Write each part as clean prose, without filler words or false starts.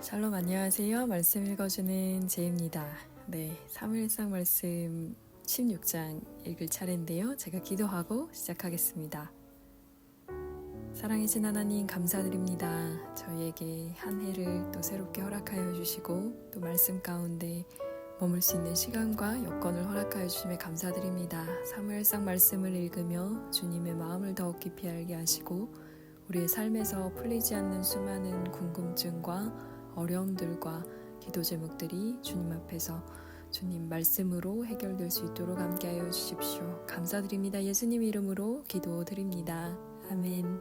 샬롬 안녕하세요. 말씀 읽어주는 제입니다. 네, 사무엘상 말씀 16장 읽을 차례인데요. 제가 기도하고 시작하겠습니다. 사랑이신 하나님 감사드립니다. 저희에게 한 해를 또 새롭게 허락하여 주시고 또 말씀 가운데 머물 수 있는 시간과 여건을 허락하여 주심에 감사드립니다. 사무엘상 말씀을 읽으며 주님의 마음을 더욱 깊이 알게 하시고 우리의 삶에서 풀리지 않는 수많은 궁금증과 어려움들과 기도 제목들이 주님 앞에서 주님 말씀으로 해결될 수 있도록 함께하여 주십시오. 감사드립니다. 예수님 이름으로 기도드립니다. 아멘.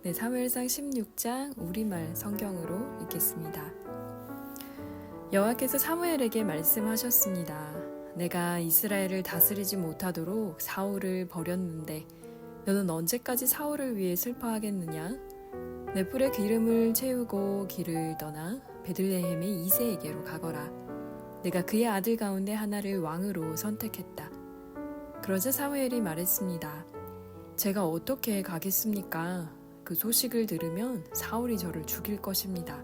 네, 사무엘상 16장 우리말 성경으로 읽겠습니다. 여호와께서 사무엘에게 말씀하셨습니다. 내가 이스라엘을 다스리지 못하도록 사울을 버렸는데 너는 언제까지 사울을 위해 슬퍼하겠느냐? 내 뿔에 기름을 채우고 길을 떠나 베들레헴의 이새에게로 가거라. 내가 그의 아들 가운데 하나를 왕으로 선택했다. 그러자 사무엘이 말했습니다. 제가 어떻게 가겠습니까? 그 소식을 들으면 사울이 저를 죽일 것입니다.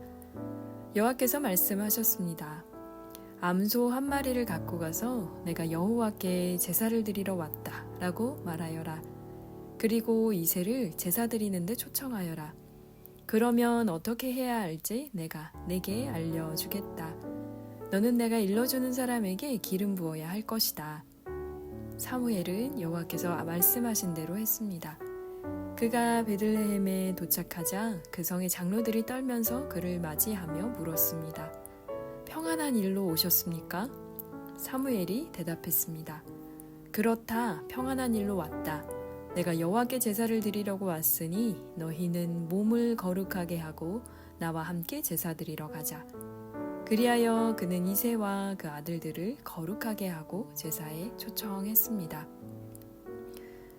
여호와께서 말씀하셨습니다. 암소 한 마리를 갖고 가서 내가 여호와께 제사를 드리러 왔다 라고 말하여라. 그리고 이새를 제사 드리는데 초청하여라. 그러면 어떻게 해야 할지 내가 내게 알려주겠다. 너는 내가 일러주는 사람에게 기름 부어야 할 것이다. 사무엘은 여호와께서 말씀하신 대로 했습니다. 그가 베들레헴에 도착하자 그 성의 장로들이 떨면서 그를 맞이하며 물었습니다. 평안한 일로 오셨습니까? 사무엘이 대답했습니다. 그렇다, 평안한 일로 왔다. 내가 여호와께 제사를 드리려고 왔으니 너희는 몸을 거룩하게 하고 나와 함께 제사 드리러 가자. 그리하여 그는 이새와 그 아들들을 거룩하게 하고 제사에 초청했습니다.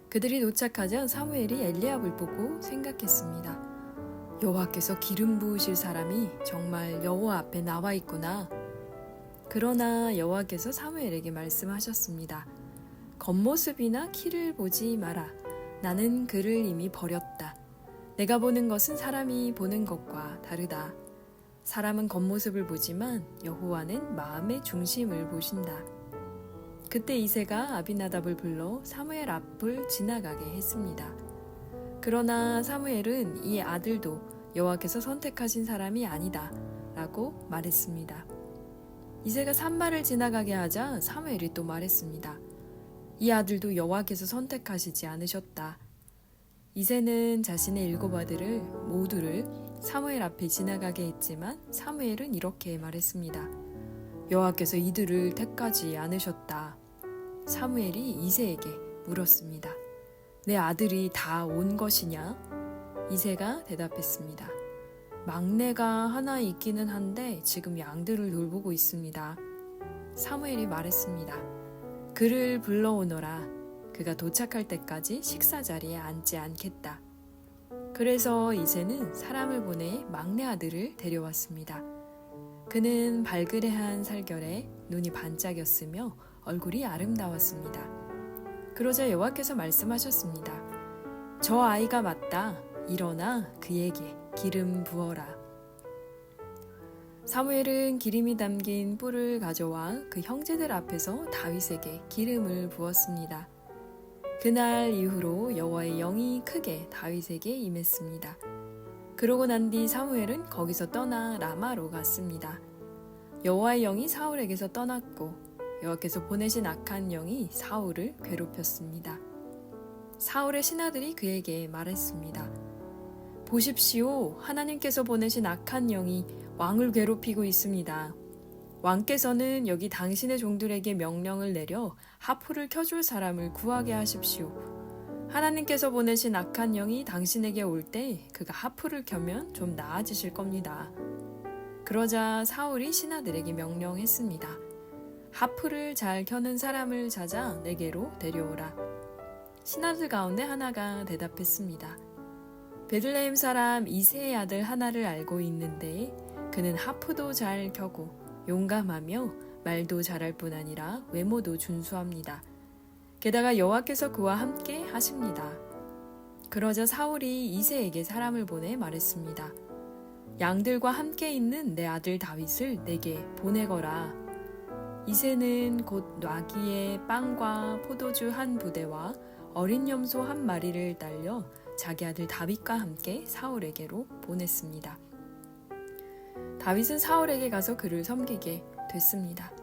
그들이 도착하자 사무엘이 엘리압을 보고 생각했습니다. 여호와께서 기름 부으실 사람이 정말 여호와 앞에 나와 있구나. 그러나 여호와께서 사무엘에게 말씀하셨습니다. 겉모습이나 키를 보지 마라. 나는 그를 이미 버렸다. 내가 보는 것은 사람이 보는 것과 다르다. 사람은 겉모습을 보지만 여호와는 마음의 중심을 보신다. 그때 이새가 아비나답을 불러 사무엘 앞을 지나가게 했습니다. 그러나 사무엘은 이 아들도 여호와께서 선택하신 사람이 아니다 라고 말했습니다. 이새가 산발을 지나가게 하자 사무엘이 또 말했습니다. 이 아들도 여호와께서 선택하시지 않으셨다. 이새는 자신의 7 아들을 모두를 사무엘 앞에 지나가게 했지만 사무엘은 이렇게 말했습니다. 여호와께서 이들을 택하지 않으셨다. 사무엘이 이새에게 물었습니다. 내 아들이 다 온 것이냐? 이새가 대답했습니다. 막내가 하나 있기는 한데 지금 양들을 돌보고 있습니다. 사무엘이 말했습니다. 그를 불러오너라. 그가 도착할 때까지 식사 자리에 앉지 않겠다. 그래서 이새는 사람을 보내 막내 아들을 데려왔습니다. 그는 발그레한 살결에 눈이 반짝였으며 얼굴이 아름다웠습니다. 그러자 여호와께서 말씀하셨습니다. 저 아이가 맞다. 일어나 그에게 기름 부어라. 사무엘은 기름이 담긴 뿔을 가져와 그 형제들 앞에서 다윗에게 기름을 부었습니다. 그날 이후로 여호와의 영이 크게 다윗에게 임했습니다. 그러고 난 뒤 사무엘은 거기서 떠나 라마로 갔습니다. 여호와의 영이 사울에게서 떠났고 여호와께서 보내신 악한 영이 사울을 괴롭혔습니다. 사울의 신하들이 그에게 말했습니다. 보십시오, 하나님께서 보내신 악한 영이 왕을 괴롭히고 있습니다. 왕께서는 여기 당신의 종들에게 명령을 내려 하프를 켜줄 사람을 구하게 하십시오. 하나님께서 보내신 악한 영이 당신에게 올 때 그가 하프를 켜면 좀 나아지실 겁니다. 그러자 사울이 신하들에게 명령했습니다. 하프를 잘 켜는 사람을 찾아 내게로 데려오라. 신하들 가운데 하나가 대답했습니다. 베들레헴 사람 이새의 아들 하나를 알고 있는데 그는 하프도 잘 켜고 용감하며 말도 잘할 뿐 아니라 외모도 준수합니다. 게다가 여호와께서 그와 함께 하십니다. 그러자 사울이 이새에게 사람을 보내 말했습니다. 양들과 함께 있는 내 아들 다윗을 내게 보내거라. 이새는 곧 나귀의 빵과 포도주 한 부대와 어린 염소 한 마리를 딸려 자기 아들 다윗과 함께 사울에게로 보냈습니다. 다윗은 사울에게 가서 그를 섬기게 됐습니다.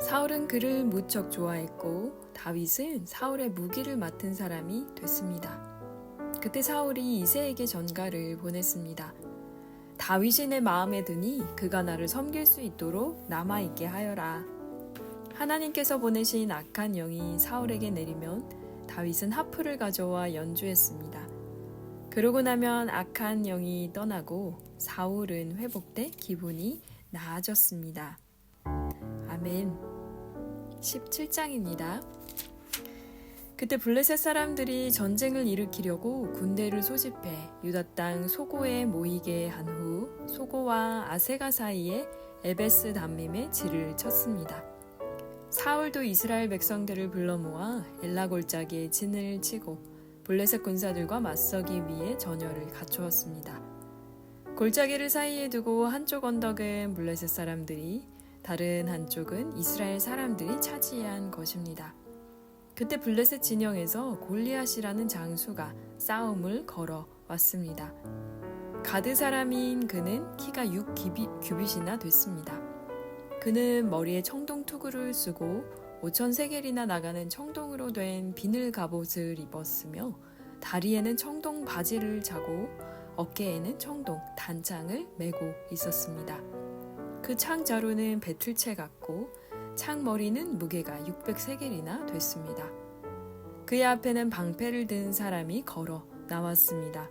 사울은 그를 무척 좋아했고 다윗은 사울의 무기를 맡은 사람이 됐습니다. 그때 사울이 이새에게 전가를 보냈습니다. 다윗이 내 마음에 드니 그가 나를 섬길 수 있도록 남아있게 하여라. 하나님께서 보내신 악한 영이 사울에게 내리면 다윗은 하프를 가져와 연주했습니다. 그러고 나면 악한 영이 떠나고 사울은 회복돼 기분이 나아졌습니다. 아멘. 17장입니다. 그때 블레셋 사람들이 전쟁을 일으키려고 군대를 소집해 유다 땅 소고에 모이게 한 후 소고와 아세가 사이에 에베스 담밈에 진을 쳤습니다. 사울도 이스라엘 백성들을 불러 모아 엘라 골짜기에 진을 치고 블레셋 군사들과 맞서기 위해 전열을 갖추었습니다. 골짜기를 사이에 두고 한쪽 언덕은 블레셋 사람들이 다른 한쪽은 이스라엘 사람들이 차지한 것입니다. 그때 블레셋 진영에서 골리앗이라는 장수가 싸움을 걸어왔습니다. 가드 사람인 그는 키가 6규빗이나 됐습니다. 그는 머리에 청동 투구를 쓰고 5천 세겔이나 나가는 청동으로 된 비늘 갑옷을 입었으며 다리에는 청동 바지를 차고 어깨에는 청동 단창을 메고 있었습니다. 그 창자루는 배틀채 같고 창머리는 무게가 600세겔이나 됐습니다. 그의 앞에는 방패를 든 사람이 걸어 나왔습니다.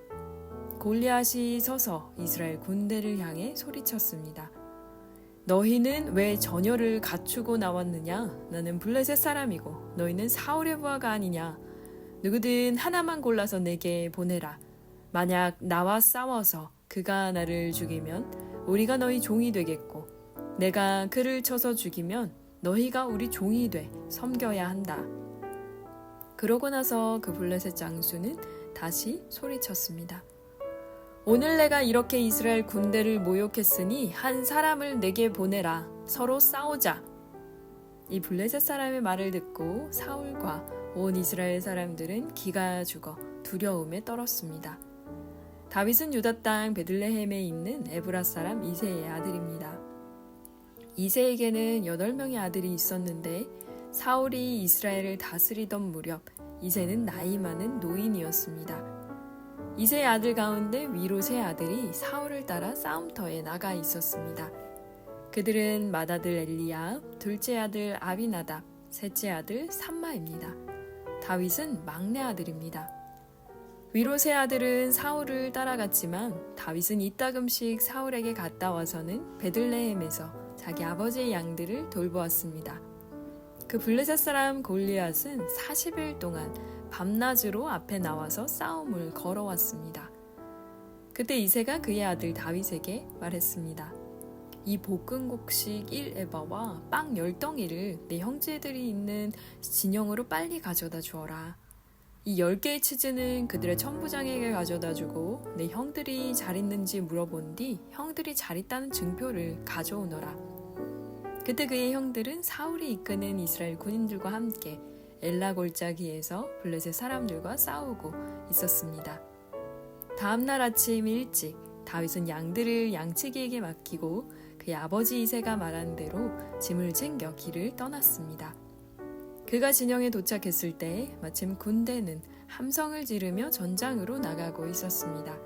골리앗이 서서 이스라엘 군대를 향해 소리쳤습니다. 너희는 왜 전열을 갖추고 나왔느냐? 나는 블레셋 사람이고 너희는 사울의 부하가 아니냐? 누구든 하나만 골라서 내게 보내라. 만약 나와 싸워서 그가 나를 죽이면 우리가 너희 종이 되겠고 내가 그를 쳐서 죽이면 너희가 우리 종이 돼 섬겨야 한다. 그러고 나서 그 블레셋 장수는 다시 소리쳤습니다. 오늘 내가 이렇게 이스라엘 군대를 모욕했으니 한 사람을 내게 보내라. 서로 싸우자. 이 블레셋 사람의 말을 듣고 사울과 온 이스라엘 사람들은 기가 죽어 두려움에 떨었습니다. 다윗은 유다 땅 베들레헴에 있는 에브라 사람 이새의 아들입니다. 이새에게는 8명의 아들이 있었는데 사울이 이스라엘을 다스리던 무렵 이새는 나이 많은 노인이었습니다. 이새의 아들 가운데 위로 세 아들이 사울을 따라 싸움터에 나가 있었습니다. 그들은 맏아들 엘리압, 둘째 아들 아비나답, 셋째 아들 삼마입니다. 다윗은 막내 아들입니다. 위로 세 아들은 사울을 따라갔지만 다윗은 이따금씩 사울에게 갔다 와서는 베들레헴에서 자기 아버지의 양들을 돌보았습니다. 그 블레셋 사람 골리앗은 40일 동안 밤낮으로 앞에 나와서 싸움을 걸어왔습니다. 그때 이새가 그의 아들 다윗에게 말했습니다. 이 볶음곡식 1에바와 빵 10덩이를 내 형제들이 있는 진영으로 빨리 가져다 주어라. 이 10개의 치즈는 그들의 천부장에게 가져다 주고 내 형들이 잘 있는지 물어본 뒤 형들이 잘 있다는 증표를 가져오너라. 그때 그의 형들은 사울이 이끄는 이스라엘 군인들과 함께 엘라 골짜기에서 블레셋 사람들과 싸우고 있었습니다. 다음 날 아침 일찍 다윗은 양들을 양치기에게 맡기고 그의 아버지 이새가 말한 대로 짐을 챙겨 길을 떠났습니다. 그가 진영에 도착했을 때 마침 군대는 함성을 지르며 전장으로 나가고 있었습니다.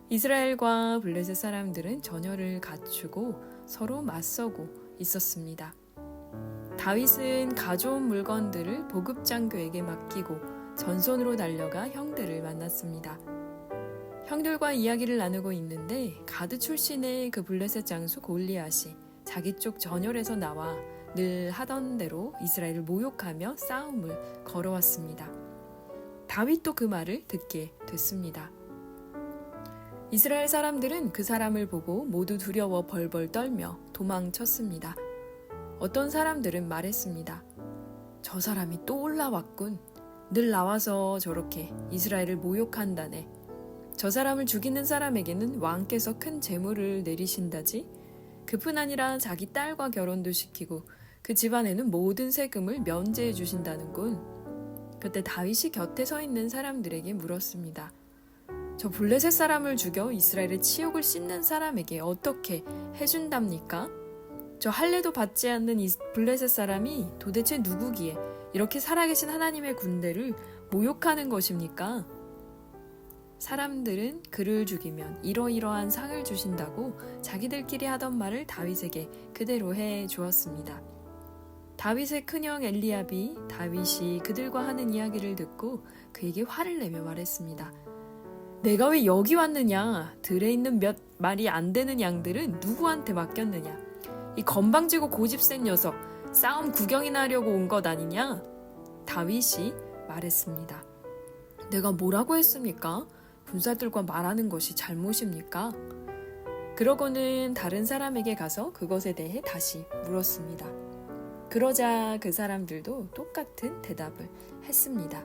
이스라엘과 블레셋 사람들은 전열을 갖추고 서로 맞서고 있었습니다. 다윗은 가져온 물건들을 보급장교에게 맡기고 전선으로 달려가 형들을 만났습니다. 형들과 이야기를 나누고 있는데 가드 출신의 그 블레셋 장수 골리앗이 자기 쪽 전열에서 나와 늘 하던 대로 이스라엘을 모욕하며 싸움을 걸어왔습니다. 다윗도 그 말을 듣게 됐습니다. 이스라엘 사람들은 그 사람을 보고 모두 두려워 벌벌 떨며 도망쳤습니다. 어떤 사람들은 말했습니다. 저 사람이 또 올라왔군. 늘 나와서 저렇게 이스라엘을 모욕한다네. 저 사람을 죽이는 사람에게는 왕께서 큰 재물을 내리신다지. 그뿐 아니라 자기 딸과 결혼도 시키고 그 집안에는 모든 세금을 면제해 주신다는군. 그때 다윗이 곁에 서 있는 사람들에게 물었습니다. 저 블레셋 사람을 죽여 이스라엘의 치욕을 씻는 사람에게 어떻게 해준답니까? 저 할례도 받지 않는 이 블레셋 사람이 도대체 누구기에 이렇게 살아계신 하나님의 군대를 모욕하는 것입니까? 사람들은 그를 죽이면 이러이러한 상을 주신다고 자기들끼리 하던 말을 다윗에게 그대로 해 주었습니다. 다윗의 큰형 엘리압이 다윗이 그들과 하는 이야기를 듣고 그에게 화를 내며 말했습니다. 내가 왜 여기 왔느냐? 들에 있는 몇 마리 안 되는 양들은 누구한테 맡겼느냐? 이 건방지고 고집센 녀석, 싸움 구경이나 하려고 온 것 아니냐? 다윗이 말했습니다. 내가 뭐라고 했습니까? 군사들과 말하는 것이 잘못입니까? 그러고는 다른 사람에게 가서 그것에 대해 다시 물었습니다. 그러자 그 사람들도 똑같은 대답을 했습니다.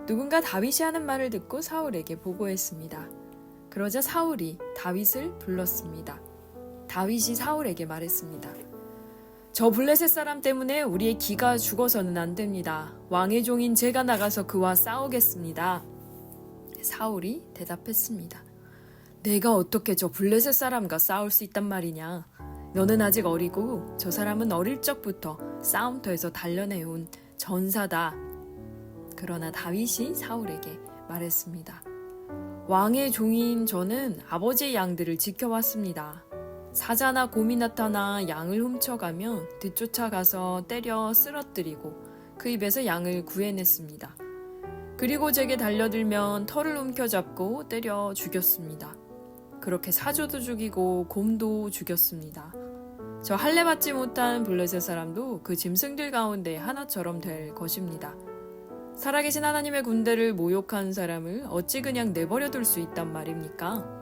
누군가 다윗이 하는 말을 듣고 사울에게 보고했습니다. 그러자 사울이 다윗을 불렀습니다. 다윗이 사울에게 말했습니다. 저 블레셋 사람 때문에 우리의 기가 죽어서는 안 됩니다. 왕의 종인 제가 나가서 그와 싸우겠습니다. 사울이 대답했습니다. 내가 어떻게 저 블레셋 사람과 싸울 수 있단 말이냐. 너는 아직 어리고 저 사람은 어릴 적부터 싸움터에서 단련해온 전사다. 그러나 다윗이 사울에게 말했습니다. 왕의 종인 저는 아버지의 양들을 지켜왔습니다. 사자나 곰이 나타나 양을 훔쳐가면 뒤쫓아가서 때려 쓰러뜨리고 그 입에서 양을 구해냈습니다. 그리고 제게 달려들면 털을 움켜잡고 때려 죽였습니다. 그렇게 사조도 죽이고 곰도 죽였습니다. 저 할례 받지 못한 블레셋 사람도 그 짐승들 가운데 하나처럼 될 것입니다. 살아계신 하나님의 군대를 모욕한 사람을 어찌 그냥 내버려둘 수 있단 말입니까?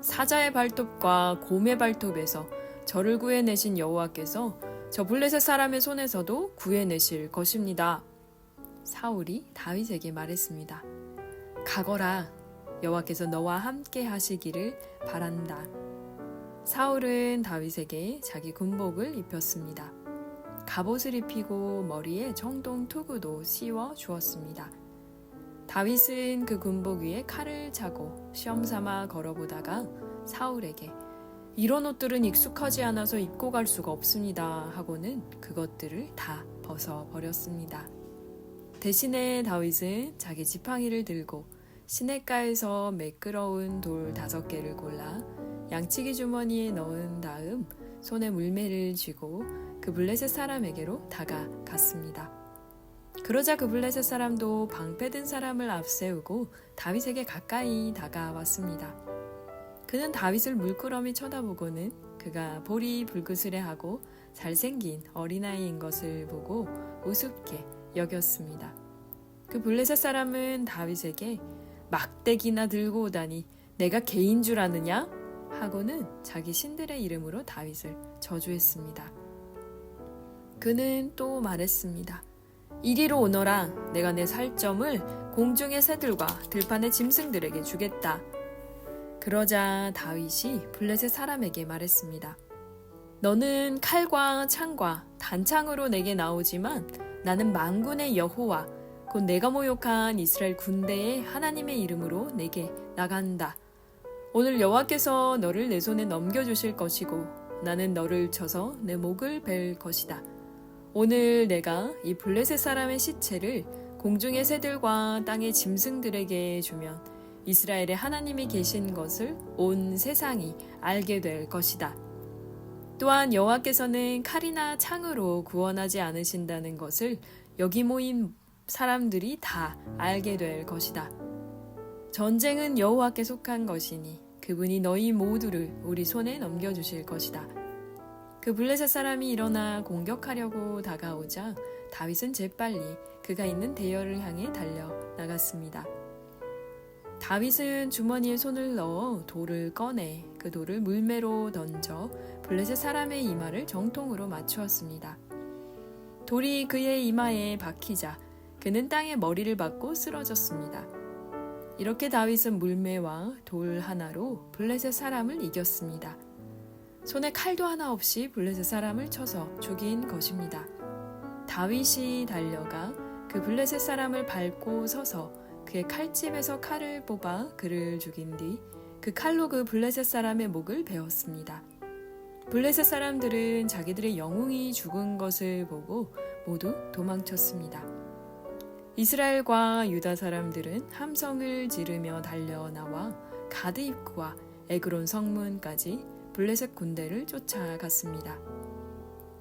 사자의 발톱과 곰의 발톱에서 저를 구해내신 여호와께서 저 블레셋 사람의 손에서도 구해내실 것입니다. 사울이 다윗에게 말했습니다. 가거라. 여호와께서 너와 함께 하시기를 바란다. 사울은 다윗에게 자기 군복을 입혔습니다. 갑옷을 입히고 머리에 청동 투구도 씌워 주었습니다. 다윗은 그 군복 위에 칼을 차고 시험삼아 걸어보다가 사울에게 이런 옷들은 익숙하지 않아서 입고 갈 수가 없습니다 하고는 그것들을 다 벗어버렸습니다. 대신에 다윗은 자기 지팡이를 들고 시냇가에서 매끄러운 돌 5개를 골라 양치기 주머니에 넣은 다음 손에 물매를 쥐고 그 블레셋 사람에게로 다가갔습니다. 그러자 그 블레셋 사람도 방패든 사람을 앞세우고 다윗에게 가까이 다가왔습니다. 그는 다윗을 물끄러미 쳐다보고는 그가 볼이 불그스레하고 잘생긴 어린아이인 것을 보고 우습게 여겼습니다. 그 블레셋 사람은 다윗에게 막대기나 들고 오다니 내가 개인 줄 아느냐? 하고는 자기 신들의 이름으로 다윗을 저주했습니다. 그는 또 말했습니다. 이리로 오너라. 내가 내 살점을 공중의 새들과 들판의 짐승들에게 주겠다. 그러자 다윗이 블레셋 사람에게 말했습니다. 너는 칼과 창과 단창으로 내게 나오지만 나는 만군의 여호와 곧 내가 모욕한 이스라엘 군대의 하나님의 이름으로 내게 나간다. 오늘 여호와께서 너를 내 손에 넘겨주실 것이고 나는 너를 쳐서 내 목을 벨 것이다. 오늘 내가 이 블레셋 사람의 시체를 공중의 새들과 땅의 짐승들에게 주면 이스라엘의 하나님이 계신 것을 온 세상이 알게 될 것이다. 또한 여호와께서는 칼이나 창으로 구원하지 않으신다는 것을 여기 모인 사람들이 다 알게 될 것이다. 전쟁은 여호와께 속한 것이니 그분이 너희 모두를 우리 손에 넘겨주실 것이다. 그 블레셋 사람이 일어나 공격하려고 다가오자 다윗은 재빨리 그가 있는 대열을 향해 달려 나갔습니다. 다윗은 주머니에 손을 넣어 돌을 꺼내 그 돌을 물매로 던져 블레셋 사람의 이마를 정통으로 맞추었습니다. 돌이 그의 이마에 박히자 그는 땅에 머리를 박고 쓰러졌습니다. 이렇게 다윗은 물매와 돌 하나로 블레셋 사람을 이겼습니다. 손에 칼도 하나 없이 블레셋 사람을 쳐서 죽인 것입니다. 다윗이 달려가 그 블레셋 사람을 밟고 서서 그의 칼집에서 칼을 뽑아 그를 죽인 뒤 그 칼로 그 블레셋 사람의 목을 베었습니다. 블레셋 사람들은 자기들의 영웅이 죽은 것을 보고 모두 도망쳤습니다. 이스라엘과 유다 사람들은 함성을 지르며 달려나와 가드 입구와 에그론 성문까지 블레셋 군대를 쫓아갔습니다.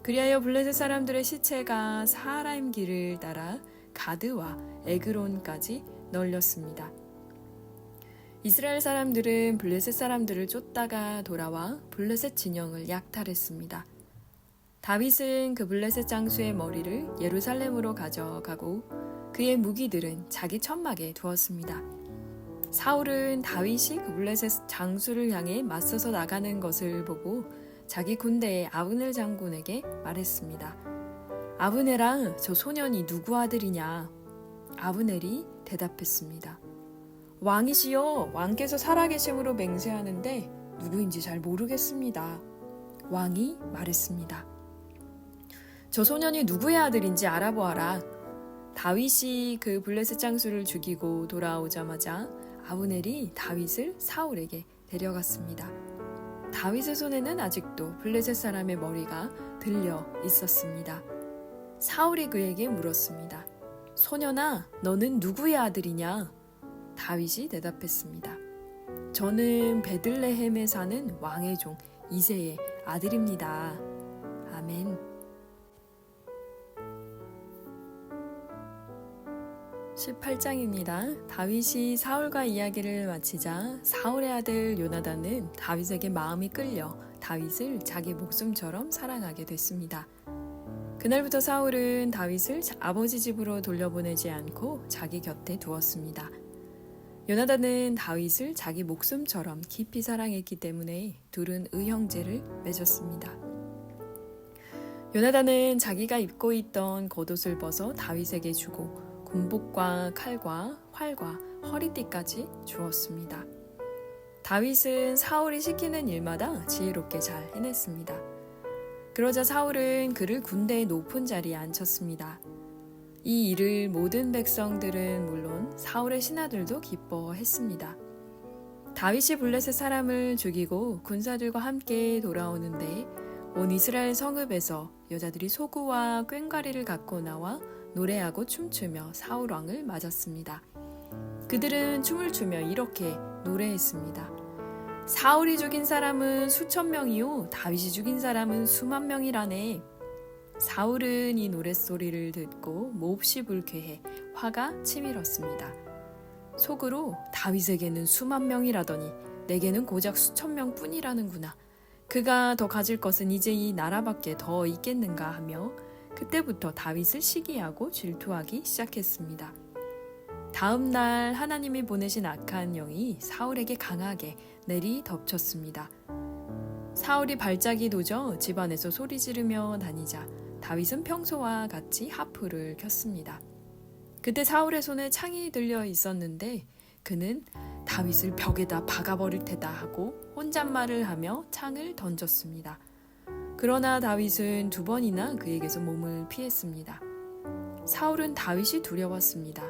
그리하여 블레셋 사람들의 시체가 사하라임 길을 따라 가드와 에그론까지 널렸습니다. 이스라엘 사람들은 블레셋 사람들을 쫓다가 돌아와 블레셋 진영을 약탈했습니다. 다윗은 그 블레셋 장수의 머리를 예루살렘으로 가져가고 그의 무기들은 자기 천막에 두었습니다. 사울은 다윗이 그 블레셋 장수를 향해 맞서서 나가는 것을 보고 자기 군대의 아브넬 장군에게 말했습니다. 아브넬아, 저 소년이 누구 아들이냐? 아브넬이 대답했습니다. 왕이시여, 왕께서 살아계심으로 맹세하는데 누구인지 잘 모르겠습니다. 왕이 말했습니다. 저 소년이 누구의 아들인지 알아보아라. 다윗이 그 블레셋 장수를 죽이고 돌아오자마자 아브넬이 다윗을 사울에게 데려갔습니다. 다윗의 손에는 아직도 블레셋 사람의 머리가 들려 있었습니다. 사울이 그에게 물었습니다. 소년아, 너는 누구의 아들이냐? 다윗이 대답했습니다. 저는 베들레헴에 사는 왕의 종 이새의 아들입니다. 아멘. 18장입니다. 다윗이 사울과 이야기를 마치자 사울의 아들 요나단은 다윗에게 마음이 끌려 다윗을 자기 목숨처럼 사랑하게 됐습니다. 그날부터 사울은 다윗을 아버지 집으로 돌려보내지 않고 자기 곁에 두었습니다. 요나단은 다윗을 자기 목숨처럼 깊이 사랑했기 때문에 둘은 의형제를 맺었습니다. 요나단은 자기가 입고 있던 겉옷을 벗어 다윗에게 주고 군복과 칼과 활과 허리띠까지 주었습니다. 다윗은 사울이 시키는 일마다 지혜롭게 잘 해냈습니다. 그러자 사울은 그를 군대의 높은 자리에 앉혔습니다. 이 일을 모든 백성들은 물론 사울의 신하들도 기뻐했습니다. 다윗이 블레셋 사람을 죽이고 군사들과 함께 돌아오는데 온 이스라엘 성읍에서 여자들이 소구와 꽹과리를 갖고 나와 노래하고 춤추며 사울 왕을 맞았습니다. 그들은 춤을 추며 이렇게 노래했습니다. 사울이 죽인 사람은 수천 명이요 다윗이 죽인 사람은 수만 명이라네. 사울은 이 노랫소리를 듣고 몹시 불쾌해 화가 치밀었습니다. 속으로 다윗에게는 수만 명이라더니 내게는 고작 수천 명뿐이라는구나. 그가 더 가질 것은 이제 이 나라밖에 더 있겠는가 하며 그때부터 다윗을 시기하고 질투하기 시작했습니다. 다음 날 하나님이 보내신 악한 영이 사울에게 강하게 내리 덮쳤습니다. 사울이 발작이 도져 집안에서 소리 지르며 다니자 다윗은 평소와 같이 하프를 켰습니다. 그때 사울의 손에 창이 들려 있었는데 그는 다윗을 벽에다 박아버릴 테다 하고 혼잣말을 하며 창을 던졌습니다. 그러나 다윗은 2번이나 그에게서 몸을 피했습니다. 사울은 다윗이 두려웠습니다.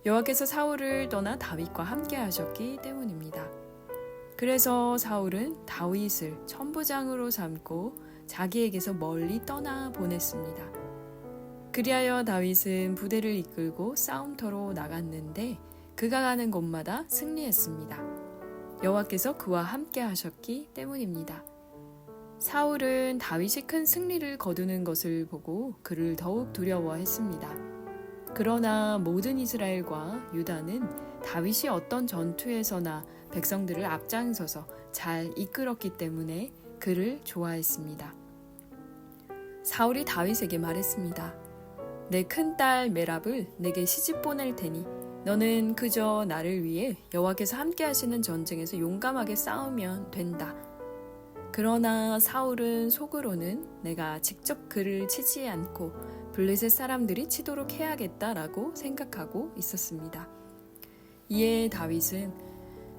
여호와께서 사울을 떠나 다윗과 함께 하셨기 때문입니다. 그래서 사울은 다윗을 천부장으로 삼고 자기에게서 멀리 떠나 보냈습니다. 그리하여 다윗은 부대를 이끌고 싸움터로 나갔는데 그가 가는 곳마다 승리했습니다. 여호와께서 그와 함께 하셨기 때문입니다. 사울은 다윗이 큰 승리를 거두는 것을 보고 그를 더욱 두려워했습니다. 그러나 모든 이스라엘과 유다는 다윗이 어떤 전투에서나 백성들을 앞장서서 잘 이끌었기 때문에 그를 좋아했습니다. 사울이 다윗에게 말했습니다. 내 큰딸 메랍을 내게 시집 보낼 테니 너는 그저 나를 위해 여호와께서 함께 하시는 전쟁에서 용감하게 싸우면 된다. 그러나 사울은 속으로는 내가 직접 그를 치지 않고 블레셋 사람들이 치도록 해야겠다라고 생각하고 있었습니다. 이에 다윗은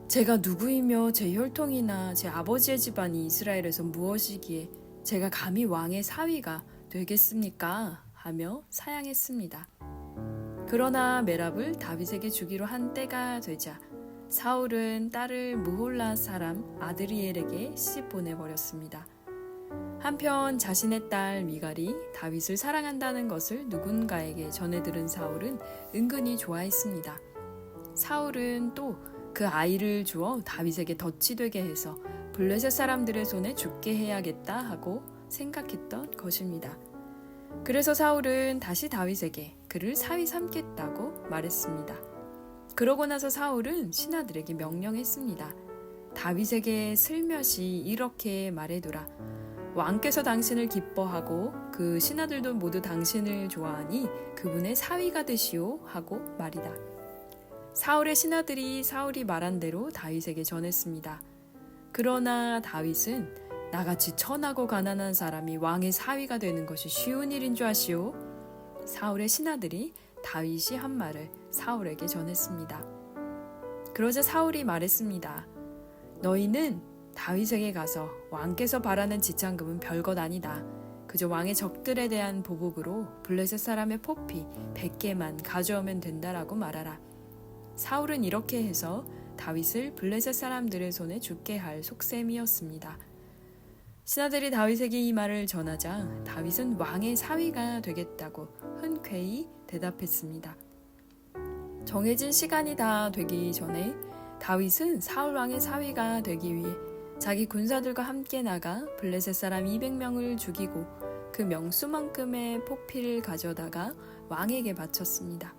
제가 누구이며 제 혈통이나 제 아버지의 집안이 이스라엘에서 무엇이기에 제가 감히 왕의 사위가 되겠습니까? 하며 사양했습니다. 그러나 메랍을 다윗에게 주기로 한 때가 되자 사울은 딸을 무홀라 사람 아드리엘에게 시집 보내버렸습니다. 한편 자신의 딸 미갈이 다윗을 사랑한다는 것을 누군가에게 전해들은 사울은 은근히 좋아했습니다. 사울은 또 그 아이를 주어 다윗에게 덫이 되게 해서 블레셋 사람들의 손에 죽게 해야겠다 하고 생각했던 것입니다. 그래서 사울은 다시 다윗에게 그를 사위 삼겠다고 말했습니다. 그러고 나서 사울은 신하들에게 명령했습니다. 다윗에게 슬며시 이렇게 말해두라. 왕께서 당신을 기뻐하고 그 신하들도 모두 당신을 좋아하니 그분의 사위가 되시오 하고 말이다. 사울의 신하들이 사울이 말한 대로 다윗에게 전했습니다. 그러나 다윗은 나같이 천하고 가난한 사람이 왕의 사위가 되는 것이 쉬운 일인 줄 아시오? 사울의 신하들이 다윗이 한 말을 사울에게 전했습니다. 그러자 사울이 말했습니다. 너희는 다윗에게 가서 왕께서 바라는 지참금은 별것 아니다. 그저 왕의 적들에 대한 보복으로 블레셋 사람의 포피 100개만 가져오면 된다라고 말하라. 사울은 이렇게 해서 다윗을 블레셋 사람들의 손에 죽게 할 속셈이었습니다. 신하들이 다윗에게 이 말을 전하자 다윗은 왕의 사위가 되겠다고 흔쾌히 대답했습니다. 정해진 시간이 다 되기 전에 다윗은 사울 왕의 사위가 되기 위해 자기 군사들과 함께 나가 블레셋 사람 200명을 죽이고 그 명수만큼의 포피를 가져다가 왕에게 바쳤습니다.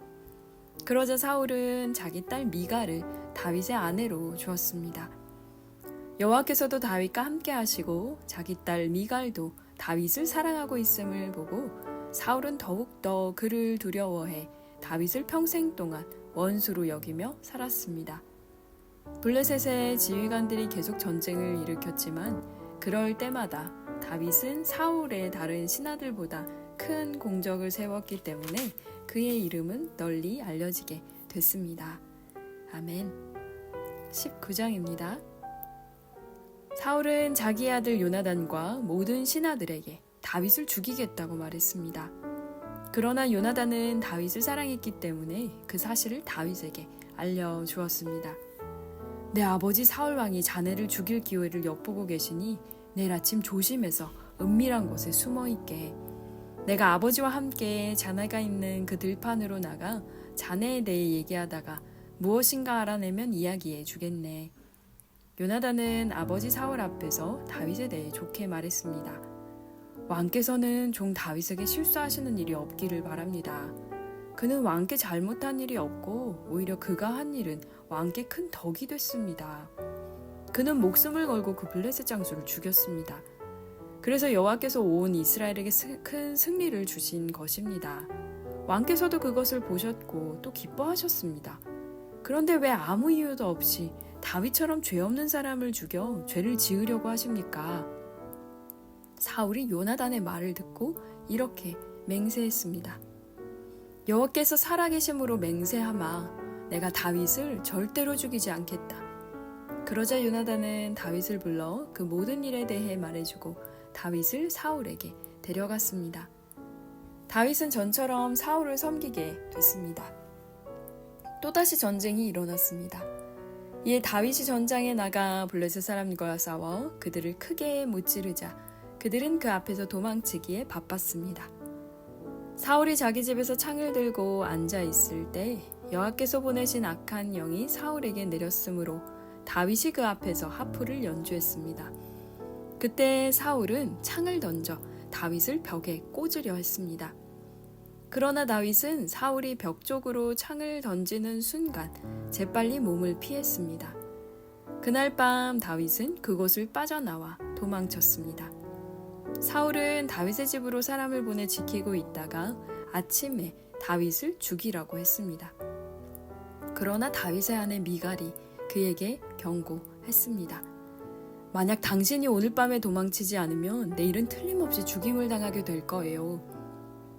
그러자 사울은 자기 딸 미갈을 다윗의 아내로 주었습니다. 여호와께서도 다윗과 함께 하시고 자기 딸 미갈도 다윗을 사랑하고 있음을 보고 사울은 더욱더 그를 두려워해 다윗을 평생 동안 원수로 여기며 살았습니다. 블레셋의 지휘관들이 계속 전쟁을 일으켰지만 그럴 때마다 다윗은 사울의 다른 신하들보다 큰 공적을 세웠기 때문에 그의 이름은 널리 알려지게 됐습니다. 아멘. 19장입니다. 사울은 자기 아들 요나단과 모든 신하들에게 다윗을 죽이겠다고 말했습니다. 그러나 요나단은 다윗을 사랑했기 때문에 그 사실을 다윗에게 알려주었습니다. 내 아버지 사울왕이 자네를 죽일 기회를 엿보고 계시니 내일 아침 조심해서 은밀한 곳에 숨어있게 해. 내가 아버지와 함께 자네가 있는 그 들판으로 나가 자네에 대해 얘기하다가 무엇인가 알아내면 이야기해 주겠네. 요나단은 아버지 사울 앞에서 다윗에 대해 좋게 말했습니다. 왕께서는 종 다윗에게 실수하시는 일이 없기를 바랍니다. 그는 왕께 잘못한 일이 없고 오히려 그가 한 일은 왕께 큰 덕이 됐습니다. 그는 목숨을 걸고 그 블레셋 장수를 죽였습니다. 그래서 여호와께서 온 이스라엘에게 큰 승리를 주신 것입니다. 왕께서도 그것을 보셨고 또 기뻐하셨습니다. 그런데 왜 아무 이유도 없이 다윗처럼 죄 없는 사람을 죽여 죄를 지으려고 하십니까? 사울이 요나단의 말을 듣고 이렇게 맹세했습니다. 여호와께서 살아계심으로 맹세하마 내가 다윗을 절대로 죽이지 않겠다. 그러자 요나단은 다윗을 불러 그 모든 일에 대해 말해주고 다윗을 사울에게 데려갔습니다. 다윗은 전처럼 사울을 섬기게 됐습니다. 또다시 전쟁이 일어났습니다. 이에 다윗이 전장에 나가 블레셋 사람과 싸워 그들을 크게 무찌르자 그들은 그 앞에서 도망치기에 바빴습니다. 사울이 자기 집에서 창을 들고 앉아 있을 때 여호와께서 보내신 악한 영이 사울에게 내렸으므로 다윗이 그 앞에서 하프를 연주했습니다. 그때 사울은 창을 던져 다윗을 벽에 꽂으려 했습니다. 그러나 다윗은 사울이 벽 쪽으로 창을 던지는 순간 재빨리 몸을 피했습니다. 그날 밤 다윗은 그곳을 빠져나와 도망쳤습니다. 사울은 다윗의 집으로 사람을 보내 지키고 있다가 아침에 다윗을 죽이라고 했습니다. 그러나 다윗의 아내 미갈이 그에게 경고했습니다. 만약 당신이 오늘 밤에 도망치지 않으면 내일은 틀림없이 죽임을 당하게 될 거예요.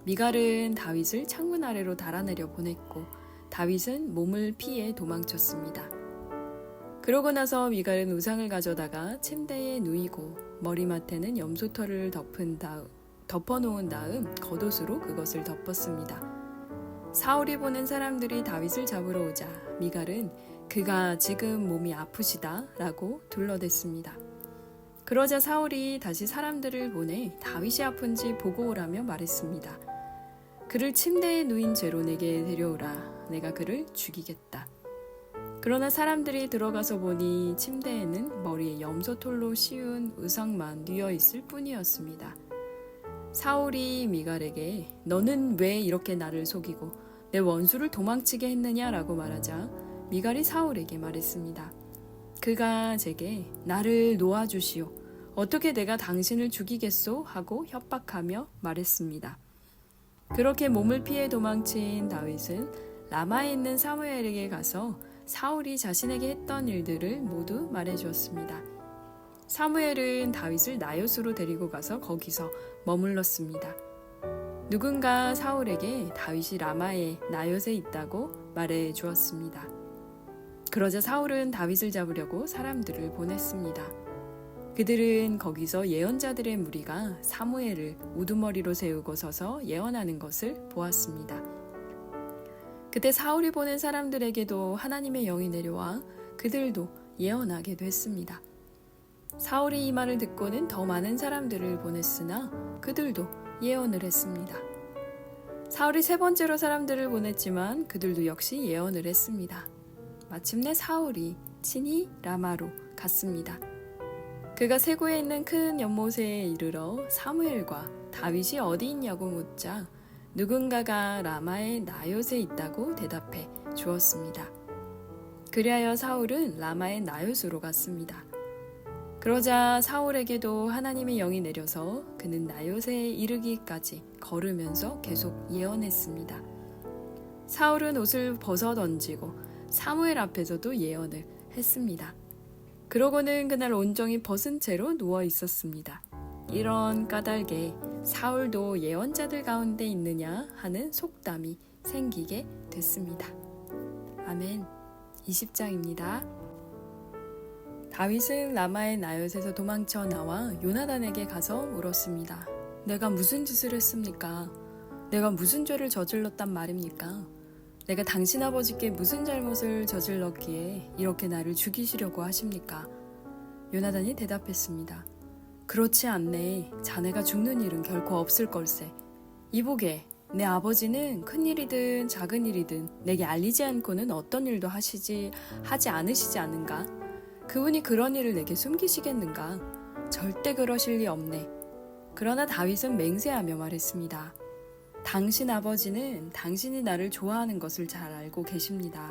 미갈은 다윗을 창문 아래로 달아내려 보냈고 다윗은 몸을 피해 도망쳤습니다. 그러고 나서 미갈은 우상을 가져다가 침대에 누이고 머리맡에는 염소털을 덮어놓은 다음 겉옷으로 그것을 덮었습니다. 사울이 보는 사람들이 다윗을 잡으러 오자 미갈은 그가 지금 몸이 아프시다 라고 둘러댔습니다. 그러자 사울이 다시 사람들을 보내 다윗이 아픈지 보고 오라며 말했습니다. 그를 침대에 누인 채로 내게 데려오라. 내가 그를 죽이겠다. 그러나 사람들이 들어가서 보니 침대에는 머리에 염소털로 씌운 의상만 뉘어 있을 뿐이었습니다. 사울이 미갈에게 너는 왜 이렇게 나를 속이고 내 원수를 도망치게 했느냐라고 말하자 미갈이 사울에게 말했습니다. 그가 제게 나를 놓아주시오. 어떻게 내가 당신을 죽이겠소? 하고 협박하며 말했습니다. 그렇게 몸을 피해 도망친 다윗은 라마에 있는 사무엘에게 가서 사울이 자신에게 했던 일들을 모두 말해주었습니다. 사무엘은 다윗을 나요스로 데리고 가서 거기서 머물렀습니다. 누군가 사울에게 다윗이 라마의 나요스에 있다고 말해 주었습니다. 그러자 사울은 다윗을 잡으려고 사람들을 보냈습니다. 그들은 거기서 예언자들의 무리가 사무엘을 우두머리로 세우고 서서 예언하는 것을 보았습니다. 그때 사울이 보낸 사람들에게도 하나님의 영이 내려와 그들도 예언하게 됐습니다. 사울이 이 말을 듣고는 더 많은 사람들을 보냈으나 그들도 예언을 했습니다. 사울이 세 번째로 사람들을 보냈지만 그들도 역시 예언을 했습니다. 마침내 사울이 친히 라마로 갔습니다. 그가 세고에 있는 큰 연못에 이르러 사무엘과 다윗이 어디 있냐고 묻자 누군가가 라마의 나요스에 있다고 대답해 주었습니다. 그리하여 사울은 라마의 나요스로 갔습니다. 그러자 사울에게도 하나님의 영이 내려서 그는 나요스에 이르기까지 걸으면서 계속 예언했습니다. 사울은 옷을 벗어 던지고 사무엘 앞에서도 예언을 했습니다. 그러고는 그날 온종일 벗은 채로 누워 있었습니다. 이런 까닭에 사울도 예언자들 가운데 있느냐 하는 속담이 생기게 됐습니다. 아멘. 20장입니다. 다윗은 라마의 나요스에서 도망쳐 나와 요나단에게 가서 물었습니다. 내가 무슨 짓을 했습니까? 내가 무슨 죄를 저질렀단 말입니까? 내가 당신 아버지께 무슨 잘못을 저질렀기에 이렇게 나를 죽이시려고 하십니까? 요나단이 대답했습니다. 그렇지 않네. 자네가 죽는 일은 결코 없을 걸세. 이보게, 내 아버지는 큰 일이든 작은 일이든 내게 알리지 않고는 어떤 일도 하지 않으시지 않은가? 그분이 그런 일을 내게 숨기시겠는가? 절대 그러실 리 없네. 그러나 다윗은 맹세하며 말했습니다. 당신 아버지는 당신이 나를 좋아하는 것을 잘 알고 계십니다.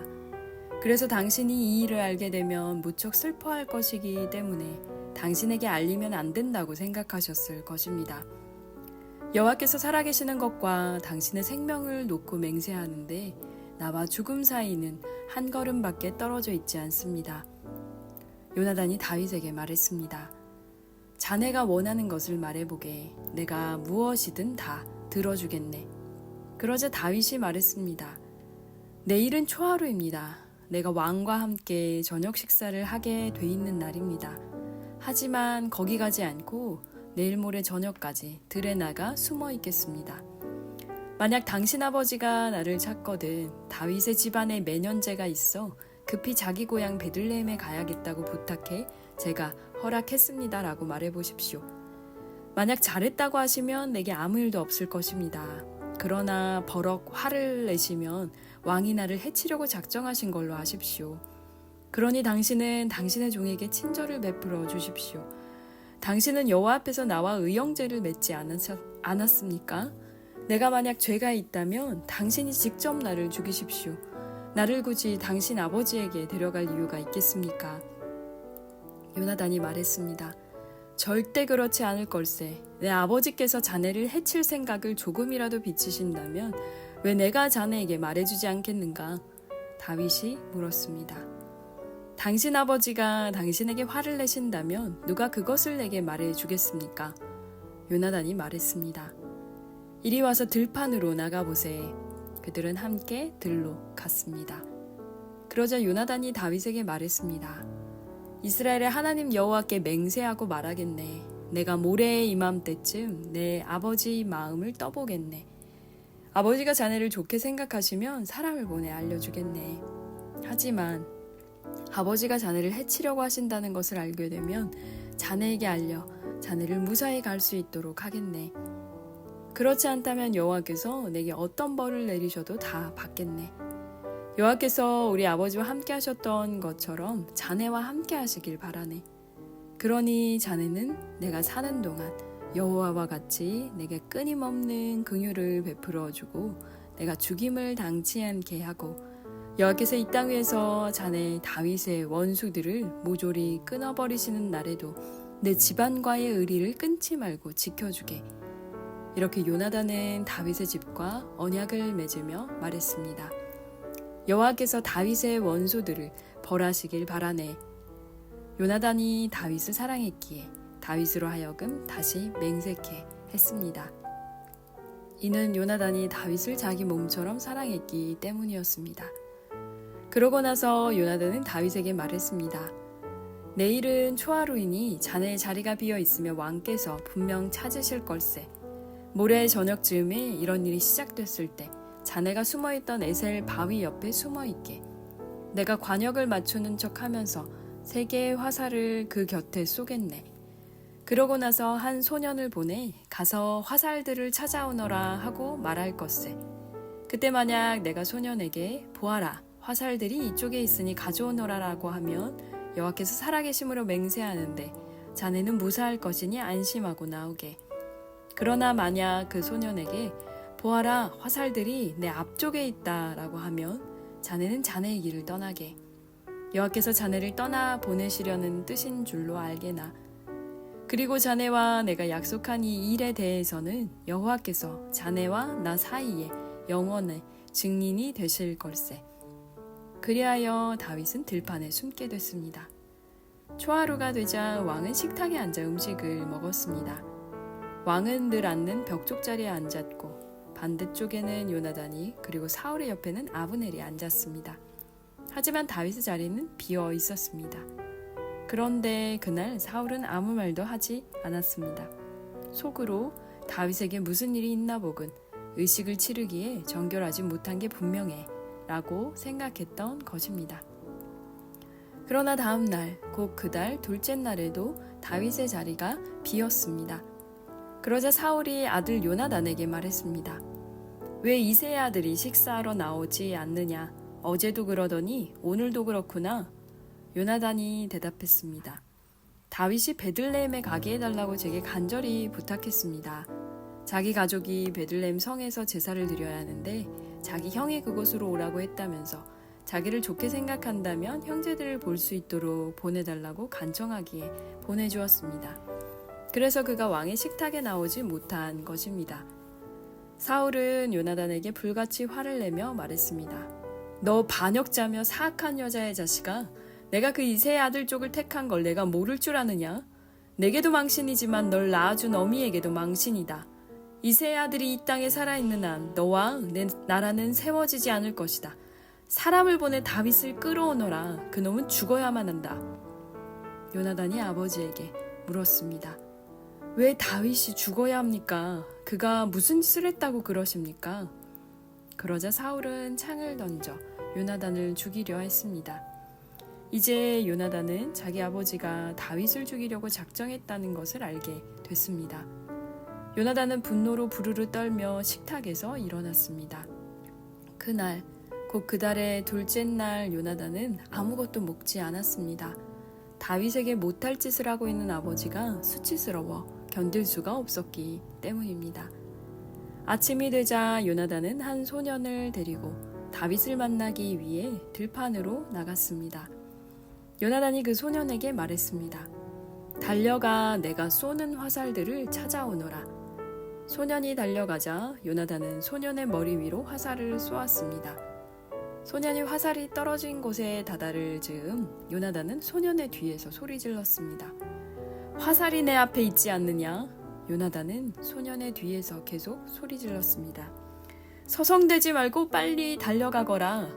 그래서 당신이 이 일을 알게 되면 무척 슬퍼할 것이기 때문에 당신에게 알리면 안 된다고 생각하셨을 것입니다. 여호와께서 살아계시는 것과 당신의 생명을 놓고 맹세하는데 나와 죽음 사이는 한 걸음밖에 떨어져 있지 않습니다. 요나단이 다윗에게 말했습니다. 자네가 원하는 것을 말해보게. 내가 무엇이든 다 들어주겠네. 그러자 다윗이 말했습니다. 내일은 초하루입니다. 내가 왕과 함께 저녁 식사를 하게 돼 있는 날입니다. 하지만 거기 가지 않고 내일 모레 저녁까지 들에 나가 숨어 있겠습니다. 만약 당신 아버지가 나를 찾거든 다윗의 집안에 매년제가 있어 급히 자기 고향 베들레헴에 가야겠다고 부탁해 제가 허락했습니다라고 말해보십시오. 만약 잘했다고 하시면 내게 아무 일도 없을 것입니다. 그러나 버럭 화를 내시면 왕이 나를 해치려고 작정하신 걸로 아십시오. 그러니 당신은 당신의 종에게 친절을 베풀어 주십시오. 당신은 여호와 앞에서 나와 의형제를 맺지 않았습니까? 내가 만약 죄가 있다면 당신이 직접 나를 죽이십시오. 나를 굳이 당신 아버지에게 데려갈 이유가 있겠습니까? 요나단이 말했습니다. 절대 그렇지 않을 걸세. 내 아버지께서 자네를 해칠 생각을 조금이라도 비치신다면 왜 내가 자네에게 말해주지 않겠는가? 다윗이 물었습니다. 당신 아버지가 당신에게 화를 내신다면 누가 그것을 내게 말해주겠습니까? 요나단이 말했습니다. 이리 와서 들판으로 나가보세. 그들은 함께 들로 갔습니다. 그러자 요나단이 다윗에게 말했습니다. 이스라엘의 하나님 여호와께 맹세하고 말하겠네. 내가 모레 이맘때쯤 내 아버지 마음을 떠보겠네. 아버지가 자네를 좋게 생각하시면 사람을 보내 알려주겠네. 하지만 아버지가 자네를 해치려고 하신다는 것을 알게 되면 자네에게 알려 자네를 무사히 갈 수 있도록 하겠네. 그렇지 않다면 여호와께서 내게 어떤 벌을 내리셔도 다 받겠네. 여호와께서 우리 아버지와 함께 하셨던 것처럼 자네와 함께 하시길 바라네. 그러니 자네는 내가 사는 동안 여호와와 같이 내게 끊임없는 긍휼을 베풀어 주고 내가 죽임을 당치 않게 하고 여호와께서 이 땅 위에서 자네 다윗의 원수들을 모조리 끊어버리시는 날에도 내 집안과의 의리를 끊지 말고 지켜주게. 이렇게 요나단은 다윗의 집과 언약을 맺으며 말했습니다. 여호와께서 다윗의 원수들을 벌하시길 바라네. 요나단이 다윗을 사랑했기에 다윗으로 하여금 다시 맹세케 했습니다. 이는 요나단이 다윗을 자기 몸처럼 사랑했기 때문이었습니다. 그러고 나서 요나단은 다윗에게 말했습니다. 내일은 초하루이니 자네의 자리가 비어 있으며 왕께서 분명 찾으실 걸세. 모레 저녁쯤에 이런 일이 시작됐을 때 자네가 숨어있던 에셀 바위 옆에 숨어있게. 내가 관역을 맞추는 척하면서 3개의 화살을 그 곁에 쏘겠네. 그러고 나서 한 소년을 보내 가서 화살들을 찾아오너라 하고 말할 것세. 그때 만약 내가 소년에게 보아라 화살들이 이쪽에 있으니 가져오너라라고 하면 여호와께서 살아계심으로 맹세하는데 자네는 무사할 것이니 안심하고 나오게. 그러나 만약 그 소년에게 보아라 화살들이 내 앞쪽에 있다라고 하면 자네는 자네의 길을 떠나게. 여호와께서 자네를 떠나 보내시려는 뜻인 줄로 알게나. 그리고 자네와 내가 약속한 이 일에 대해서는 여호와께서 자네와 나 사이에 영원의 증인이 되실 걸세. 그리하여 다윗은 들판에 숨게 됐습니다. 초하루가 되자 왕은 식탁에 앉아 음식을 먹었습니다. 왕은 늘 앉는 벽쪽 자리에 앉았고 반대쪽에는 요나단이 그리고 사울의 옆에는 아브넬이 앉았습니다. 하지만 다윗의 자리는 비어 있었습니다. 그런데 그날 사울은 아무 말도 하지 않았습니다. 속으로 다윗에게 무슨 일이 있나 보군. 의식을 치르기에 정결하지 못한 게 분명해 라고 생각했던 것입니다. 그러나 다음 날, 곧 그달 둘째 날에도 다윗의 자리가 비었습니다. 그러자 사울이 아들 요나단에게 말했습니다. 왜 이새의 아들이 식사하러 나오지 않느냐? 어제도 그러더니 오늘도 그렇구나. 요나단이 대답했습니다. 다윗이 베들레헴에 가게 해달라고 제게 간절히 부탁했습니다. 자기 가족이 베들레헴 성에서 제사를 드려야 하는데 자기 형이 그곳으로 오라고 했다면서 자기를 좋게 생각한다면 형제들을 볼 수 있도록 보내달라고 간청하기에 보내주었습니다. 그래서 그가 왕의 식탁에 나오지 못한 것입니다. 사울은 요나단에게 불같이 화를 내며 말했습니다. 너 반역자며 사악한 여자의 자식아, 내가 그 이새의 아들 쪽을 택한 걸 내가 모를 줄 아느냐? 내게도 망신이지만 널 낳아준 어미에게도 망신이다. 이새의 아들이 이 땅에 살아있는 한 너와 내 나라는 세워지지 않을 것이다. 사람을 보내 다윗을 끌어오너라. 그놈은 죽어야만 한다. 요나단이 아버지에게 물었습니다. 왜 다윗이 죽어야 합니까? 그가 무슨 짓을 했다고 그러십니까? 그러자 사울은 창을 던져 요나단을 죽이려 했습니다. 이제 요나단은 자기 아버지가 다윗을 죽이려고 작정했다는 것을 알게 됐습니다. 요나단은 분노로 부르르 떨며 식탁에서 일어났습니다. 그날, 곧 그달의 둘째 날 요나단은 아무것도 먹지 않았습니다. 다윗에게 못할 짓을 하고 있는 아버지가 수치스러워 견딜 수가 없었기 때문입니다. 아침이 되자 요나단은 한 소년을 데리고 다윗을 만나기 위해 들판으로 나갔습니다. 요나단이 그 소년에게 말했습니다. 달려가 내가 쏘는 화살들을 찾아오너라. 소년이 달려가자 요나단은 소년의 머리 위로 화살을 쏘았습니다. 소년이 화살이 떨어진 곳에 다다를 즈음 요나단은 소년의 뒤에서 소리 질렀습니다. 화살이 내 앞에 있지 않느냐? 요나단은 소년의 뒤에서 계속 소리 질렀습니다. 서성대지 말고 빨리 달려가거라.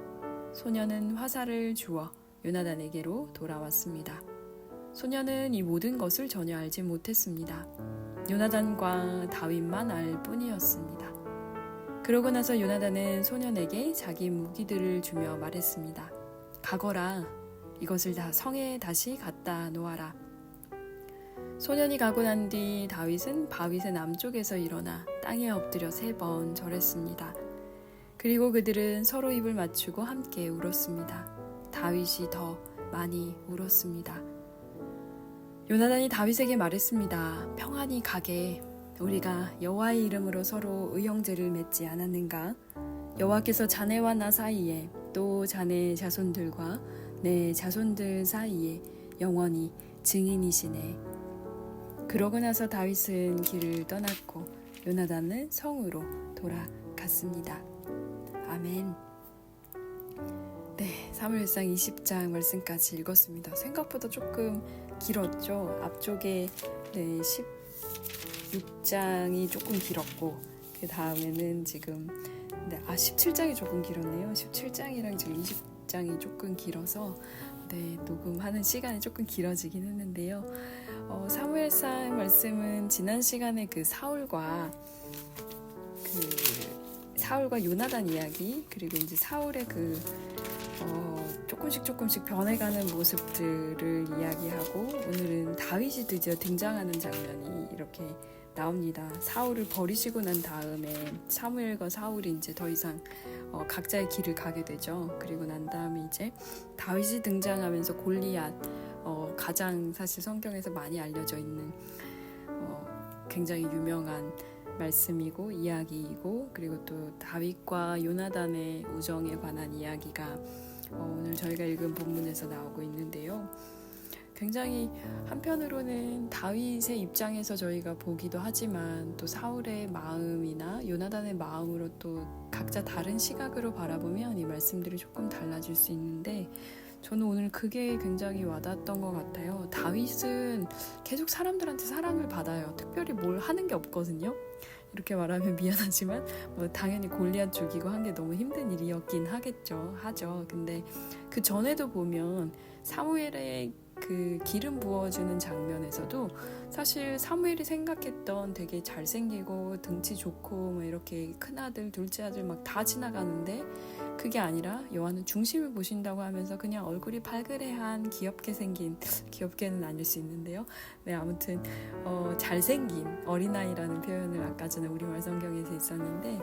소년은 화살을 주워 요나단에게로 돌아왔습니다. 소년은 이 모든 것을 전혀 알지 못했습니다. 요나단과 다윗만 알 뿐이었습니다. 그러고 나서 요나단은 소년에게 자기 무기들을 주며 말했습니다. 가거라. 이것을 다 성에 다시 갖다 놓아라. 소년이 가고 난 뒤 다윗은 바윗의 남쪽에서 일어나 땅에 엎드려 3번 절했습니다. 그리고 그들은 서로 입을 맞추고 함께 울었습니다. 다윗이 더 많이 울었습니다. 요나단이 다윗에게 말했습니다. 평안히 가게. 우리가 여호와의 이름으로 서로 의형제를 맺지 않았는가? 여호와께서 자네와 나 사이에 또 자네 자손들과 내 자손들 사이에 영원히 증인이시네. 그러고 나서 다윗은 길을 떠났고 요나단은 성으로 돌아갔습니다. 아멘. 네, 사무엘상 20장 말씀까지 읽었습니다. 생각보다 조금 길었죠. 앞쪽에 16장이 조금 길었고 그 다음에는 지금 17장이 조금 길었네요. 17장이랑 지금 20장이 조금 길어서 녹음하는 시간이 조금 길어지긴 했는데요. 사무엘상 말씀은 지난 시간에 그 사울과 요나단 이야기, 그리고 이제 사울의 조금씩 변해가는 모습들을 이야기하고, 오늘은 다윗이 드디어 등장하는 장면이 이렇게 나옵니다. 사울을 버리시고 난 다음에 사무엘과 사울이 이제 더 이상 각자의 길을 가게 되죠. 그리고 난 다음에 이제 다윗이 등장하면서 골리앗, 가장 사실 성경에서 많이 알려져 있는 굉장히 유명한 말씀이고 이야기이고, 그리고 또 다윗과 요나단의 우정에 관한 이야기가 오늘 저희가 읽은 본문에서 나오고 있는데요. 굉장히 한편으로는 다윗의 입장에서 저희가 보기도 하지만 또 사울의 마음이나 요나단의 마음으로 또 각자 다른 시각으로 바라보면 이 말씀들이 조금 달라질 수 있는데, 저는 오늘 그게 굉장히 와닿았던 것 같아요. 다윗은 계속 사람들한테 사랑을 받아요. 특별히 뭘 하는 게 없거든요. 이렇게 말하면 미안하지만 당연히 골리앗 죽이고 한 게 너무 힘든 일이었긴 하죠. 근데 그 전에도 보면 사무엘의 그 기름 부어주는 장면에서도 사실 사무엘이 생각했던 되게 잘생기고 등치 좋고 이렇게 큰아들 둘째 아들 막 다 지나가는데, 그게 아니라 여호와는 중심을 보신다고 하면서 그냥 얼굴이 발그레한 귀엽게는 아닐 수 있는데요. 아무튼 잘생긴 어린아이라는 표현을 아까 전에 우리말 성경에서 있었는데,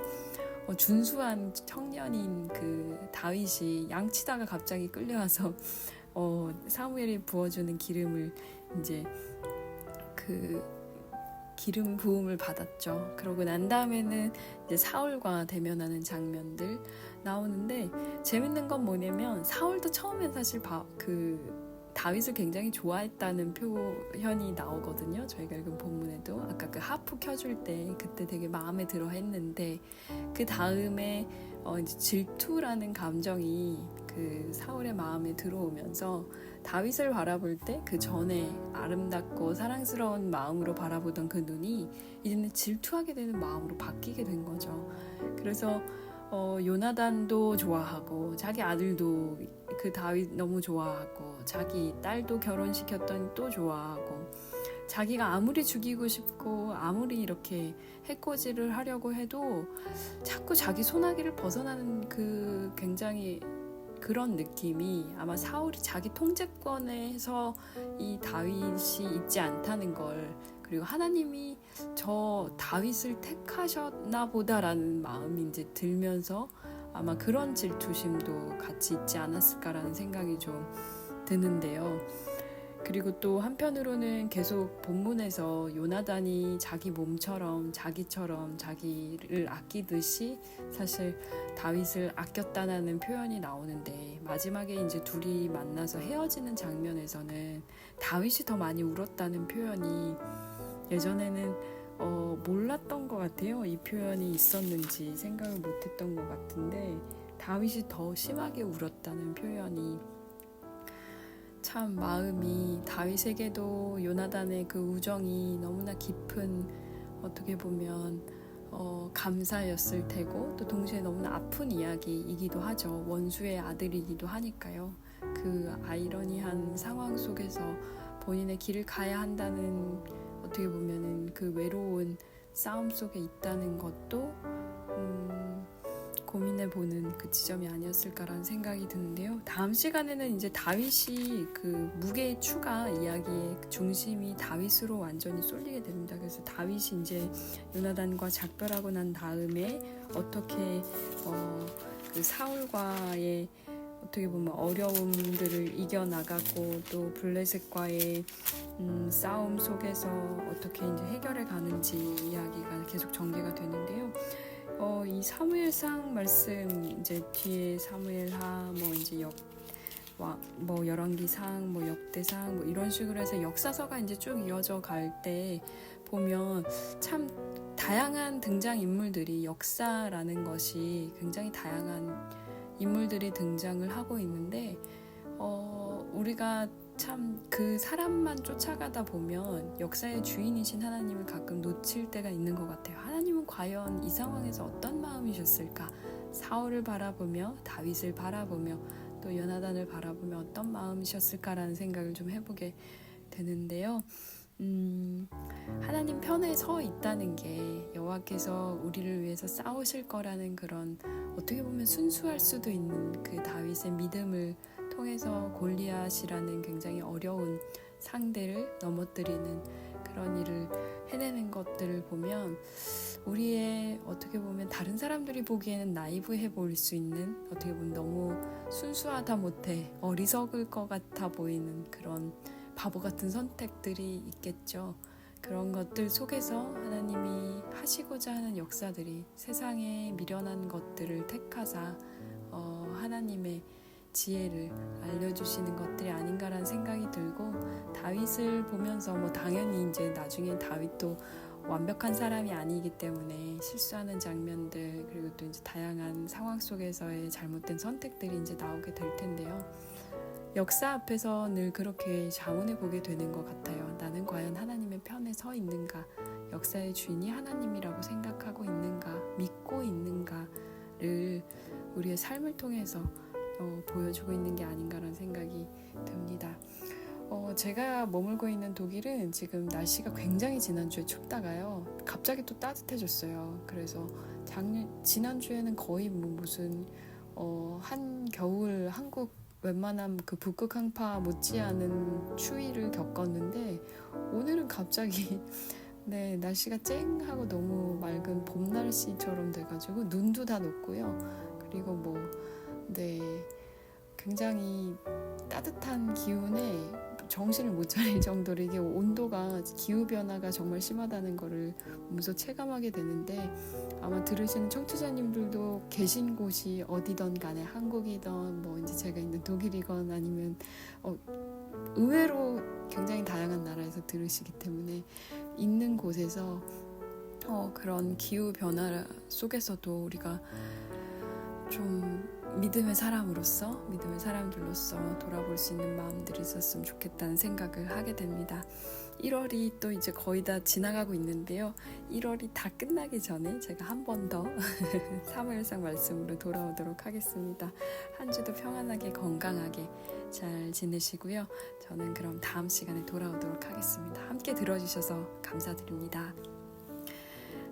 준수한 청년인 그 다윗이 양치다가 갑자기 끌려와서 사무엘이 부어주는 기름을 이제 그 기름 부음을 받았죠. 그러고 난 다음에는 이제 사울과 대면하는 장면들 나오는데, 재밌는 건 뭐냐면 사울도 처음엔 사실 다윗을 굉장히 좋아했다는 표현이 나오거든요. 저희가 읽은 본문에도 아까 그 하프 켜줄 때 그때 되게 마음에 들어 했는데, 그 다음에 이제 질투라는 감정이 그 사울의 마음에 들어오면서 다윗을 바라볼 때 그 전에 아름답고 사랑스러운 마음으로 바라보던 그 눈이 이제는 질투하게 되는 마음으로 바뀌게 된 거죠. 그래서 요나단도 좋아하고 자기 아들도 그 다윗 너무 좋아하고 자기 딸도 결혼시켰더니 또 좋아하고, 자기가 아무리 죽이고 싶고 아무리 이렇게 해코지를 하려고 해도 자꾸 자기 손아귀를 벗어나는 그 굉장히 그런 느낌이, 아마 사울이 자기 통제권에서 이 다윗이 있지 않다는 걸, 그리고 하나님이 저 다윗을 택하셨나 보다라는 마음이 이제 들면서 아마 그런 질투심도 같이 있지 않았을까라는 생각이 좀 드는데요. 그리고 또 한편으로는 계속 본문에서 요나단이 자기 몸처럼 자기처럼 자기를 아끼듯이 사실 다윗을 아꼈다는 표현이 나오는데, 마지막에 이제 둘이 만나서 헤어지는 장면에서는 다윗이 더 많이 울었다는 표현이 예전에는 몰랐던 것 같아요. 이 표현이 있었는지 생각을 못했던 것 같은데, 다윗이 더 심하게 울었다는 표현이 참 마음이, 다윗에게도 요나단의 그 우정이 너무나 깊은, 어떻게 보면 감사였을 테고 또 동시에 너무나 아픈 이야기이기도 하죠. 원수의 아들이기도 하니까요. 그 아이러니한 상황 속에서 본인의 길을 가야 한다는, 어떻게 보면은 그 외로운 싸움 속에 있다는 것도 고민해보는 그 지점이 아니었을까라는 생각이 드는데요. 다음 시간에는 이제 다윗이 그 무게의 추가 이야기의 중심이 다윗으로 완전히 쏠리게 됩니다. 그래서 다윗이 이제 요나단과 작별하고 난 다음에 어떻게 그 사울과의 어떻게 보면 어려움들을 이겨나가고 또 블레셋과의 싸움 속에서 어떻게 이제 해결해 가는지 이야기가 계속 전개가 되는데요. 이 사무엘상 말씀 이제 뒤에 사무엘하 뭐 이제 뭐 열왕기상 뭐 역대상 뭐 이런 식으로 해서 역사서가 이제 쭉 이어져 갈 때 보면 참 다양한 등장 인물들이, 역사라는 것이 굉장히 다양한 인물들이 등장을 하고 있는데 우리가 참 그 사람만 쫓아가다 보면 역사의 주인이신 하나님을 가끔 놓칠 때가 있는 것 같아요. 하나님은 과연 이 상황에서 어떤 마음이셨을까? 사울을 바라보며 다윗을 바라보며 또 요나단을 바라보며 어떤 마음이셨을까라는 생각을 좀 해보게 되는데요. 하나님 편에 서 있다는 게 여호와께서 우리를 위해서 싸우실 거라는 그런, 어떻게 보면 순수할 수도 있는 그 다윗의 믿음을 통해서 골리앗이라는 굉장히 어려운 상대를 넘어뜨리는 그런 일을 해내는 것들을 보면 우리의, 어떻게 보면 다른 사람들이 보기에는 나이브해 보일 수 있는, 어떻게 보면 너무 순수하다 못해 어리석을 것 같아 보이는 그런 바보 같은 선택들이 있겠죠. 그런 것들 속에서 하나님이 하시고자 하는 역사들이 세상에 미련한 것들을 택하사 하나님의 지혜를 알려주시는 것들이 아닌가라는 생각이 들고, 다윗을 보면서 뭐 당연히 이제 나중에 다윗도 완벽한 사람이 아니기 때문에 실수하는 장면들, 그리고 또 이제 다양한 상황 속에서의 잘못된 선택들이 이제 나오게 될 텐데요. 역사 앞에서 늘 그렇게 자문해 보게 되는 것 같아요. 나는 과연 하나님의 편에 서 있는가? 역사의 주인이 하나님이라고 생각하고 있는가? 믿고 있는가를 우리의 삶을 통해서 보여주고 있는 게 아닌가라는 생각이 듭니다. 제가 머물고 있는 독일은 지금 날씨가 굉장히 지난주에 춥다가요 갑자기 또 따뜻해졌어요. 그래서 지난주에는 거의 무슨 한겨울 한국 웬만한 그 북극 한파 못지않은 추위를 겪었는데, 오늘은 갑자기 네, 날씨가 쨍하고 너무 맑은 봄 날씨처럼 돼가지고 눈도 다 녹고요. 그리고 네, 굉장히 따뜻한 기운에 정신을 못 차릴 정도로 이게 온도가, 기후변화가 정말 심하다는 거를 몸소 체감하게 되는데, 아마 들으시는 청취자님들도 계신 곳이 어디든 간에 한국이든 뭐 이제 제가 있는 독일이건 아니면 의외로 굉장히 다양한 나라에서 들으시기 때문에 있는 곳에서 그런 기후변화 속에서도 우리가 좀 믿음의 사람으로서, 믿음의 사람들로서 돌아볼 수 있는 마음들이 있었으면 좋겠다는 생각을 하게 됩니다. 1월이 또 이제 거의 다 지나가고 있는데요. 1월이 다 끝나기 전에 제가 한 번 더 사무엘상 말씀으로 돌아오도록 하겠습니다. 한 주도 평안하게 건강하게 잘 지내시고요. 저는 그럼 다음 시간에 돌아오도록 하겠습니다. 함께 들어주셔서 감사드립니다.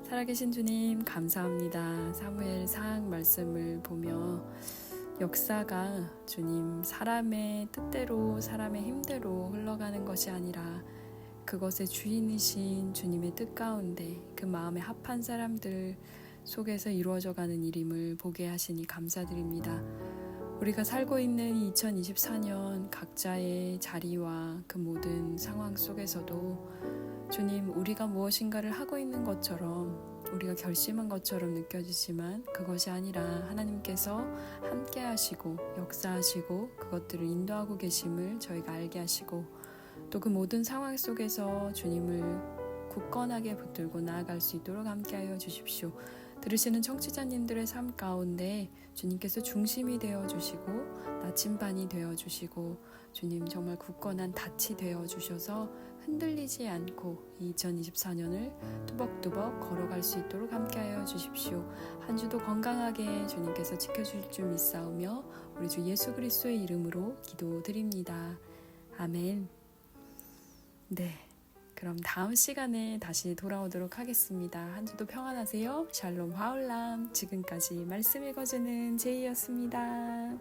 살아계신 주님 감사합니다. 사무엘상 말씀을 보며 역사가 주님 사람의 뜻대로, 사람의 힘대로 흘러가는 것이 아니라 그것의 주인이신 주님의 뜻 가운데 그 마음에 합한 사람들 속에서 이루어져가는 일임을 보게 하시니 감사드립니다. 우리가 살고 있는 2024년 각자의 자리와 그 모든 상황 속에서도 주님, 우리가 무엇인가를 하고 있는 것처럼, 우리가 결심한 것처럼 느껴지지만 그것이 아니라 하나님께서 함께 하시고 역사하시고 그것들을 인도하고 계심을 저희가 알게 하시고, 또 그 모든 상황 속에서 주님을 굳건하게 붙들고 나아갈 수 있도록 함께하여 주십시오. 들으시는 청취자님들의 삶 가운데 주님께서 중심이 되어주시고 나침반이 되어주시고 주님 정말 굳건한 닻이 되어주셔서 흔들리지 않고 2024년을 뚜벅뚜벅 걸어갈 수 있도록 함께하여 주십시오. 한 주도 건강하게 주님께서 지켜주실 줄 믿사오며 우리 주 예수 그리스도의 이름으로 기도드립니다. 아멘. 네, 그럼 다음 시간에 다시 돌아오도록 하겠습니다. 한 주도 평안하세요. 샬롬 하울람. 지금까지 말씀 읽어주는 제이였습니다.